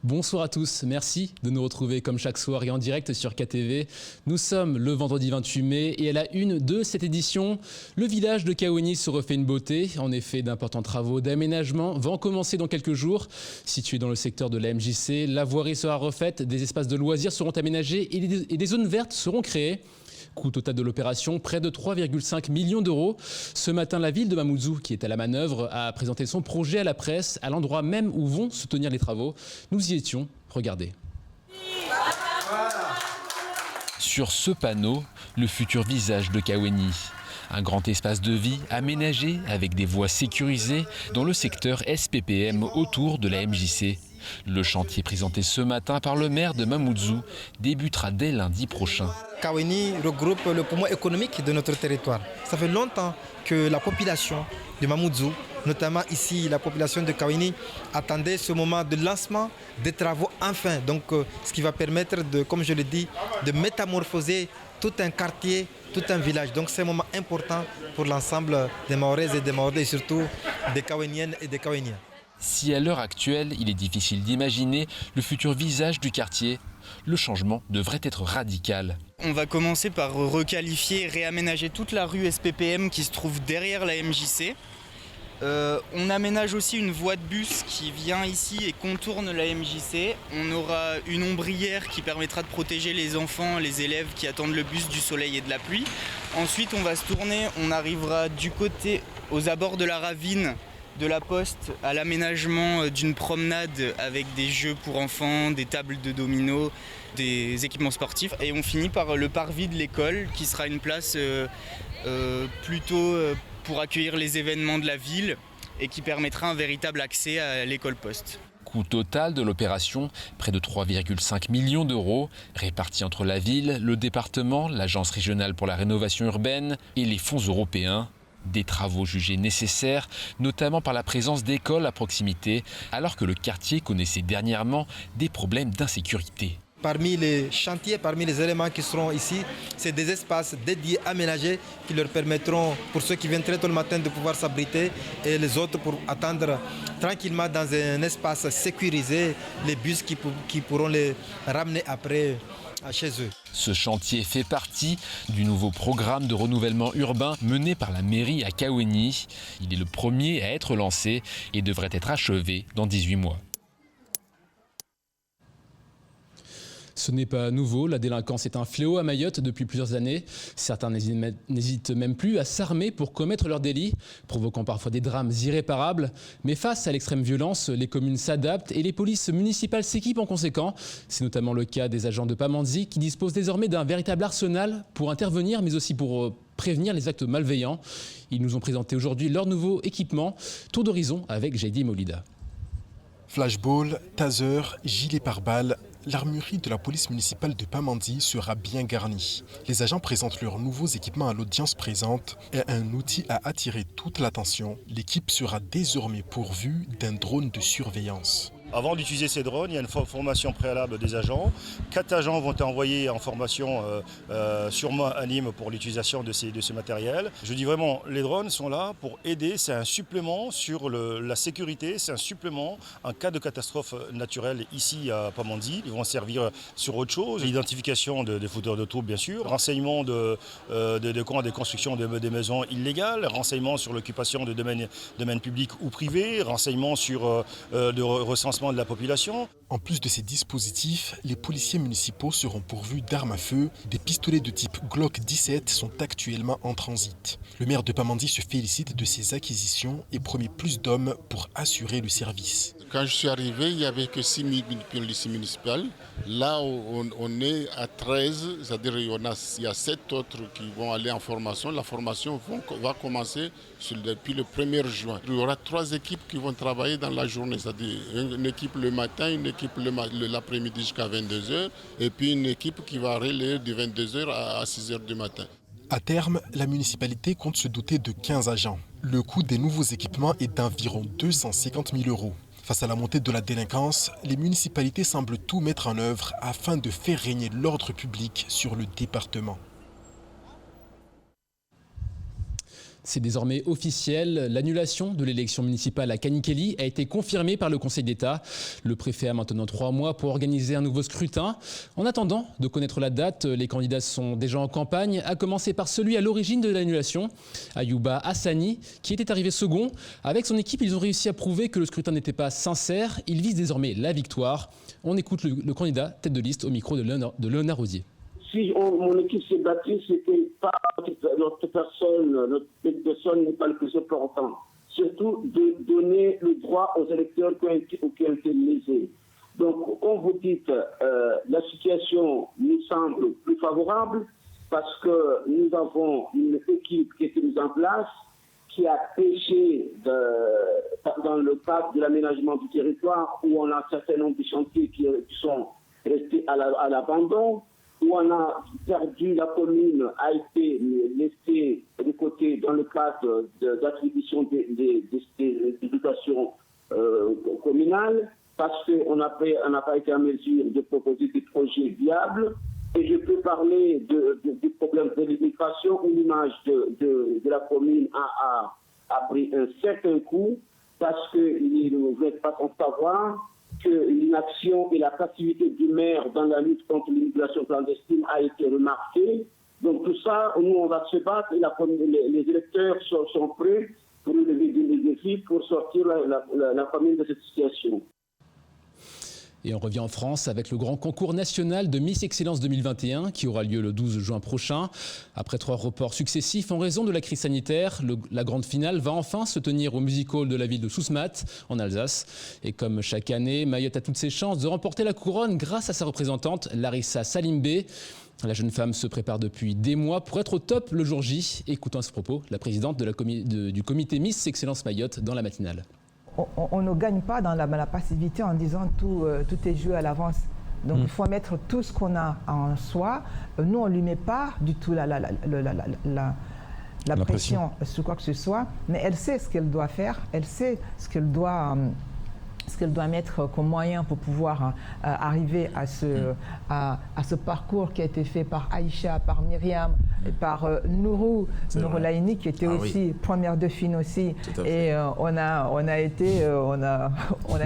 Bonsoir à tous, merci de nous retrouver comme chaque soir et en direct sur KTV. Nous sommes le vendredi 28 mai et à la une de cette édition, le village de Kaweni se refait une beauté. En effet, d'importants travaux d'aménagement vont commencer dans quelques jours. Situé dans le secteur de la MJC, la voirie sera refaite, des espaces de loisirs seront aménagés et des zones vertes seront créées. Coût total de l'opération, près de 3,5 millions d'euros. Ce matin, la ville de Mamoudzou, qui est à la manœuvre, a présenté son projet à la presse, à l'endroit même où vont se tenir les travaux. Nous y étions, regardez. Sur ce panneau, le futur visage de Kaweni. Un grand espace de vie aménagé avec des voies sécurisées dans le secteur SPPM autour de la MJC. Le chantier présenté ce matin par le maire de Mamoudzou débutera dès lundi prochain. Kaweni regroupe le poumon économique de notre territoire. Ça fait longtemps que la population de Mamoudzou, notamment ici la population de Kaweni, attendait ce moment de lancement des travaux enfin. Donc ce qui va permettre, comme je le dis, de métamorphoser tout un quartier, tout un village. Donc c'est un moment important pour l'ensemble des Mahoraises et des Mahorais et surtout des Kaweniennes et des Kaweniens. Si à l'heure actuelle, il est difficile d'imaginer le futur visage du quartier, le changement devrait être radical. On va commencer par requalifier et réaménager toute la rue SPPM qui se trouve derrière la MJC. On aménage aussi une voie de bus qui vient ici et contourne la MJC. On aura une ombrière qui permettra de protéger les enfants, les élèves qui attendent le bus du soleil et de la pluie. Ensuite, on va se tourner, on arrivera du côté aux abords de la ravine de la Poste à l'aménagement d'une promenade avec des jeux pour enfants, des tables de dominos, des équipements sportifs. Et on finit par le parvis de l'école qui sera une place plutôt pour accueillir les événements de la ville et qui permettra un véritable accès à l'école Poste. Coût total de l'opération, près de 3,5 millions d'euros, répartis entre la ville, le département, l'Agence régionale pour la rénovation urbaine et les fonds européens. Des travaux jugés nécessaires, notamment par la présence d'écoles à proximité, alors que le quartier connaissait dernièrement des problèmes d'insécurité. Parmi les chantiers, parmi les éléments qui seront ici, c'est des espaces dédiés, aménagés, qui leur permettront, pour ceux qui viennent très tôt le matin, de pouvoir s'abriter et les autres pour attendre tranquillement dans un espace sécurisé les bus qui pourront les ramener après chez eux. Ce chantier fait partie du nouveau programme de renouvellement urbain mené par la mairie à Kaweni. Il est le premier à être lancé et devrait être achevé dans 18 mois. Ce n'est pas nouveau, la délinquance est un fléau à Mayotte depuis plusieurs années. Certains n'hésitent même plus à s'armer pour commettre leurs délits, provoquant parfois des drames irréparables. Mais face à l'extrême violence, les communes s'adaptent et les polices municipales s'équipent en conséquent. C'est notamment le cas des agents de Pamandzi qui disposent désormais d'un véritable arsenal pour intervenir, mais aussi pour prévenir les actes malveillants. Ils nous ont présenté aujourd'hui leur nouveau équipement. Tour d'horizon avec Jaidi Molida. Flashball, taser, gilet pare-balles, l'armurerie de la police municipale de Pamandzi sera bien garnie. Les agents présentent leurs nouveaux équipements à l'audience présente et un outil à attirer toute l'attention. L'équipe sera désormais pourvue d'un drone de surveillance. Avant d'utiliser ces drones, il y a une formation préalable des agents. 4 agents vont être envoyés en formation sûrement à Nîmes pour l'utilisation de ce matériel. Je dis vraiment, les drones sont là pour aider, c'est un supplément sur la sécurité, c'est un supplément en cas de catastrophe naturelle ici à Pamandzi. Ils vont servir sur autre chose, l'identification des fauteurs de troubles bien sûr, renseignement des constructions des maisons illégales, renseignement sur l'occupation de domaines publics ou privés, renseignement sur le recensement de la population. En plus de ces dispositifs, les policiers municipaux seront pourvus d'armes à feu. Des pistolets de type Glock 17 sont actuellement en transit. Le maire de Pamandzi se félicite de ces acquisitions et promet plus d'hommes pour assurer le service. Quand je suis arrivé, il n'y avait que 6 policiers municipales. Là, on est à 13, c'est-à-dire il y a 7 autres qui vont aller en formation. La formation va commencer depuis le 1er juin. Il y aura 3 équipes qui vont travailler dans la journée, c'est-à-dire une équipe le matin, une équipe l'après-midi jusqu'à 22h et puis une équipe qui va relayer de 22h à 6h du matin. À terme, la municipalité compte se doter de 15 agents. Le coût des nouveaux équipements est d'environ 250 000 euros. Face à la montée de la délinquance, les municipalités semblent tout mettre en œuvre afin de faire régner l'ordre public sur le département. C'est désormais officiel. L'annulation de l'élection municipale à Kanikeli a été confirmée par le Conseil d'État. Le préfet a maintenant 3 mois pour organiser un nouveau scrutin. En attendant de connaître la date, les candidats sont déjà en campagne, à commencer par celui à l'origine de l'annulation, Ayouba Hassani, qui était arrivé second. Avec son équipe, ils ont réussi à prouver que le scrutin n'était pas sincère. Ils visent désormais la victoire. On écoute le candidat tête de liste au micro de Léonard Rosier. Si mon équipe s'est battue, c'était pas notre personne n'est pas le plus important. Surtout de donner le droit aux électeurs qui ont été lésés. Donc, comme vous dites, la situation nous semble plus favorable parce que nous avons une équipe qui est mise en place, qui a pêché dans le cadre de l'aménagement du territoire où on a un certain nombre de chantiers qui sont restés à l'abandon, où on a perdu, la commune a été laissée de côté dans le cadre d'attribution des dotations communales, parce qu'on n'a pas été en mesure de proposer des projets viables. Et je peux parler du problème de l'immigration où l'image de la commune a pris un certain coup, parce qu'il ne voulait pas qu'on savoir que l'inaction et la passivité du maire dans la lutte contre l'immigration clandestine a été remarquée. Donc tout ça, nous on va se battre et les électeurs sont prêts pour relever des défis pour sortir la commune de cette situation. Et on revient en France avec le grand concours national de Miss Excellence 2021 qui aura lieu le 12 juin prochain. Après 3 reports successifs en raison de la crise sanitaire, la grande finale va enfin se tenir au Music Hall de la ville de Sousmat en Alsace. Et comme chaque année, Mayotte a toutes ses chances de remporter la couronne grâce à sa représentante Larissa Salimbe. La jeune femme se prépare depuis des mois pour être au top le jour J. Écoutons à ce propos la présidente du comité Miss Excellence Mayotte dans la matinale. On ne gagne pas dans la passivité en disant tout est joué à l'avance. Donc il faut mettre tout ce qu'on a en soi. Nous, on ne lui met pas du tout la pression sur quoi que ce soit, mais elle sait ce qu'elle doit faire, elle sait ce qu'elle doit mettre comme moyen pour pouvoir arriver à ce parcours qui a été fait par Aïcha, par Myriam, et par Nourou Laini, qui était aussi première dauphine aussi. Et on a à un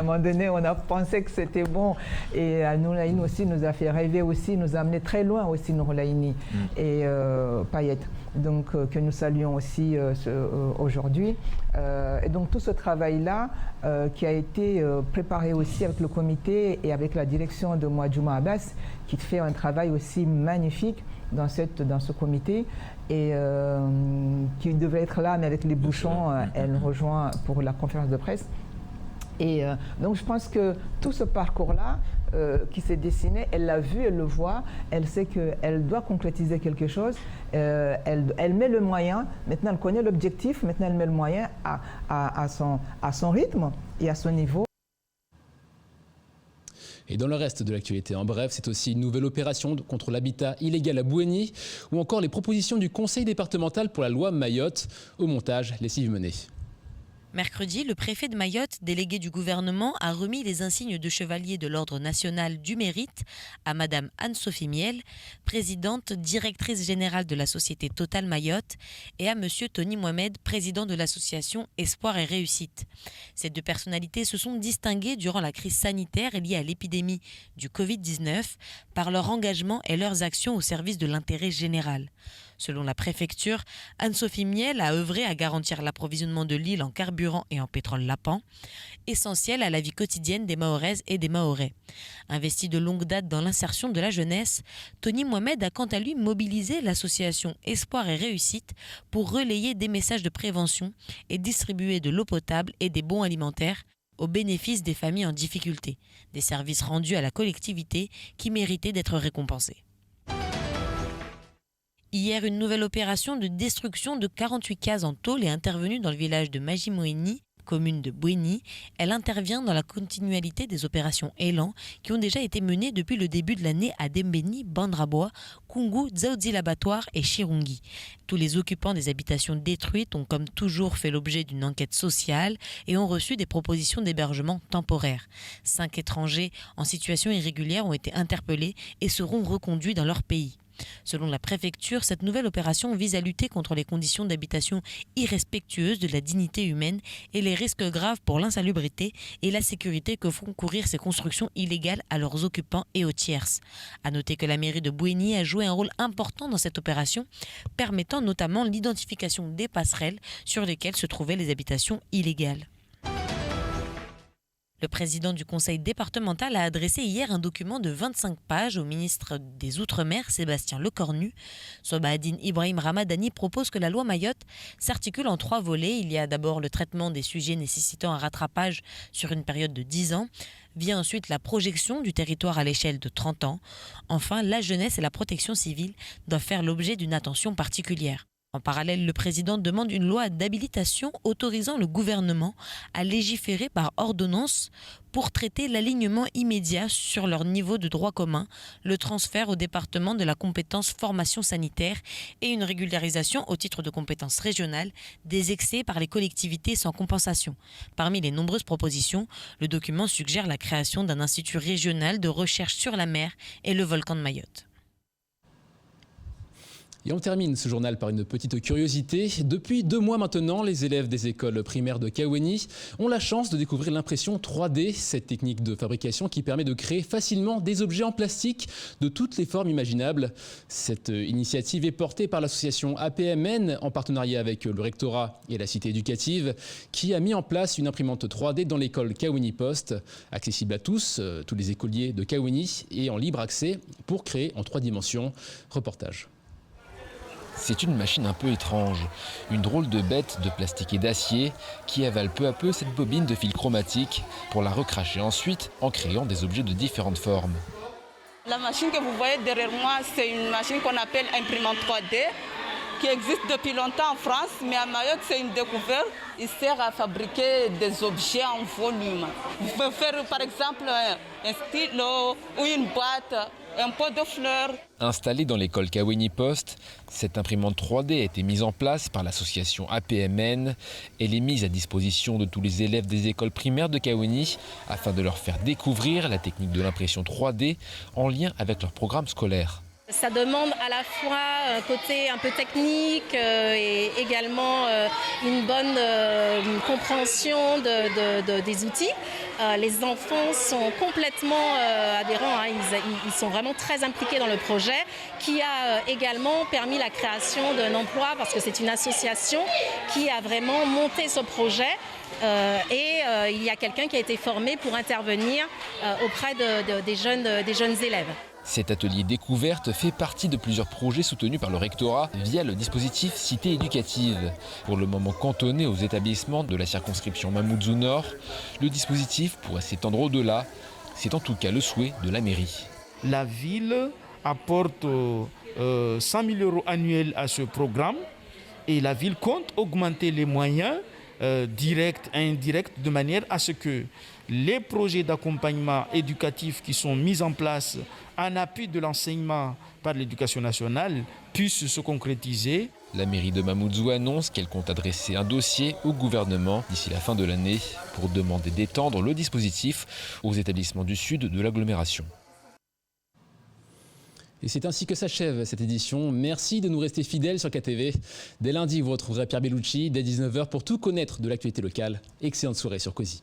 moment donné, on a pensé que c'était bon. Et Nourou Laini aussi nous a fait rêver aussi, nous a amené très loin aussi Nourou Laini et Payet. Donc que nous saluons aussi aujourd'hui. Et donc tout ce travail-là qui a été préparé aussi avec le comité et avec la direction de Mouadjouma Abbas, qui fait un travail aussi magnifique dans ce comité et qui devait être là, mais avec les bouchons, elle nous rejoint pour la conférence de presse. Et donc je pense que tout ce parcours-là qui s'est dessiné, elle l'a vu, elle le voit, elle sait qu'elle doit concrétiser quelque chose, elle met le moyen, maintenant elle connaît l'objectif, maintenant elle met le moyen à son rythme et à son niveau. Et dans le reste de l'actualité, en bref, c'est aussi une nouvelle opération contre l'habitat illégal à Bouéni ou encore les propositions du Conseil départemental pour la loi Mayotte. Au montage, Lessive Menet. Mercredi, le préfet de Mayotte, délégué du gouvernement, a remis les insignes de chevalier de l'Ordre national du mérite à Madame Anne-Sophie Miel, présidente directrice générale de la société Total Mayotte, et à Monsieur Tony Mohamed, président de l'association Espoir et Réussite. Ces 2 personnalités se sont distinguées durant la crise sanitaire liée à l'épidémie du Covid-19 par leur engagement et leurs actions au service de l'intérêt général. Selon la préfecture, Anne-Sophie Miel a œuvré à garantir l'approvisionnement de l'île en carburant et en pétrole lapin, essentiel à la vie quotidienne des Mahoraises et des Mahorais. Investi de longue date dans l'insertion de la jeunesse, Tony Mohamed a quant à lui mobilisé l'association Espoir et Réussite pour relayer des messages de prévention et distribuer de l'eau potable et des bons alimentaires au bénéfice des familles en difficulté, des services rendus à la collectivité qui méritaient d'être récompensés. Hier, une nouvelle opération de destruction de 48 cases en tôle est intervenue dans le village de Majimoini, commune de Bouéni. Elle intervient dans la continuité des opérations Élan qui ont déjà été menées depuis le début de l'année à Dembéni, Bandrabois, Kungu, Dzaoudzi l'abattoir et Chirungi. Tous les occupants des habitations détruites ont comme toujours fait l'objet d'une enquête sociale et ont reçu des propositions d'hébergement temporaire. 5 étrangers en situation irrégulière ont été interpellés et seront reconduits dans leur pays. Selon la préfecture, cette nouvelle opération vise à lutter contre les conditions d'habitation irrespectueuses de la dignité humaine et les risques graves pour l'insalubrité et la sécurité que font courir ces constructions illégales à leurs occupants et aux tierces. À noter que la mairie de Bouéni a joué un rôle important dans cette opération, permettant notamment l'identification des passerelles sur lesquelles se trouvaient les habitations illégales. Le président du conseil départemental a adressé hier un document de 25 pages au ministre des Outre-mer, Sébastien Lecornu. Sobahadine Ibrahim Ramadani propose que la loi Mayotte s'articule en 3 volets. Il y a d'abord le traitement des sujets nécessitant un rattrapage sur une période de 10 ans. Vient ensuite la projection du territoire à l'échelle de 30 ans. Enfin, la jeunesse et la protection civile doivent faire l'objet d'une attention particulière. En parallèle, le président demande une loi d'habilitation autorisant le gouvernement à légiférer par ordonnance pour traiter l'alignement immédiat sur leur niveau de droit commun, le transfert au département de la compétence formation sanitaire et une régularisation au titre de compétence régionale des excès par les collectivités sans compensation. Parmi les nombreuses propositions, le document suggère la création d'un institut régional de recherche sur la mer et le volcan de Mayotte. Et on termine ce journal par une petite curiosité. Depuis 2 mois maintenant, les élèves des écoles primaires de Kaweni ont la chance de découvrir l'impression 3D, cette technique de fabrication qui permet de créer facilement des objets en plastique de toutes les formes imaginables. Cette initiative est portée par l'association APMN en partenariat avec le rectorat et la cité éducative qui a mis en place une imprimante 3D dans l'école Kaweni Post, accessible à tous les écoliers de Kaweni et en libre accès pour créer en 3 dimensions. Reportage. C'est une machine un peu étrange, une drôle de bête de plastique et d'acier qui avale peu à peu cette bobine de fil chromatique pour la recracher ensuite en créant des objets de différentes formes. La machine que vous voyez derrière moi, c'est une machine qu'on appelle imprimante 3D qui existe depuis longtemps en France, mais à Mayotte, c'est une découverte. Il sert à fabriquer des objets en volume. Vous pouvez faire par exemple un stylo ou une boîte, un pot de fleurs. Installée dans l'école Kaweni Post, cette imprimante 3D a été mise en place par l'association APMN. Elle est mise à disposition de tous les élèves des écoles primaires de Kaweni afin de leur faire découvrir la technique de l'impression 3D en lien avec leur programme scolaire. Ça demande à la fois un côté un peu technique et également une bonne compréhension des outils. Les enfants sont complètement adhérents, ils sont vraiment très impliqués dans le projet qui a également permis la création d'un emploi parce que c'est une association qui a vraiment monté ce projet. Il y a quelqu'un qui a été formé pour intervenir auprès des jeunes élèves. Cet atelier découverte fait partie de plusieurs projets soutenus par le rectorat via le dispositif Cité éducative. Pour le moment cantonné aux établissements de la circonscription Mamoudzou Nord, le dispositif pourrait s'étendre au-delà. C'est en tout cas le souhait de la mairie. La ville apporte 100 000 € annuels à ce programme et la ville compte augmenter les moyens directs et indirects de manière à ce que les projets d'accompagnement éducatif qui sont mis en place en appui de l'enseignement par l'éducation nationale puissent se concrétiser. La mairie de Mamoudzou annonce qu'elle compte adresser un dossier au gouvernement d'ici la fin de l'année pour demander d'étendre le dispositif aux établissements du sud de l'agglomération. Et c'est ainsi que s'achève cette édition. Merci de nous rester fidèles sur KTV. Dès lundi, vous retrouverez Pierre Bellucci dès 19h pour tout connaître de l'actualité locale. Excellente soirée sur Cauzy.